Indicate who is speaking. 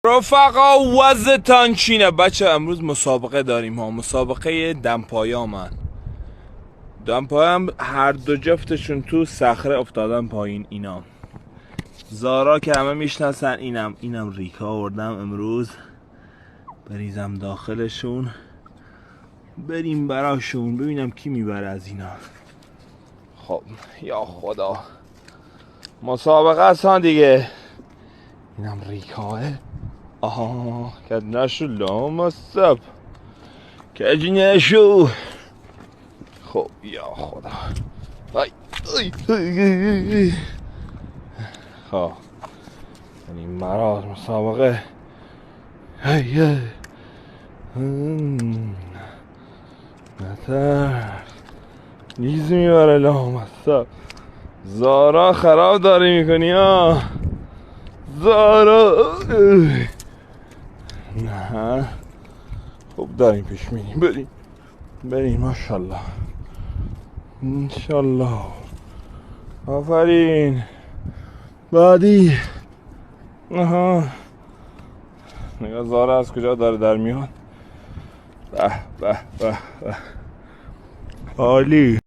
Speaker 1: رفقا وضعتان چینه بچه؟ امروز مسابقه داریم ها، مسابقه دمپایا. من دمپایم هر دو جفتشون تو صخره افتادن پایین. اینا زارا که همه میشناسن، اینم ریکا آوردم امروز بریزم داخلشون، بریم براشون ببینم کی میبره از اینا. خب یا خدا، مسابقه هستن دیگه. اینم ریکاه. آها کدنشو لامصب کجنشو. خب یا خدا. خب این مراز مسابقه. نتر نیز میبره لامصب. زارا خراب داری میکنی ها زارا. نه خوب داریم پیش میریم. بریم ماشالله انشالله. آفرین. بعدی. آها نگاه زارا از کجا داره در میاد. به به به به عالی.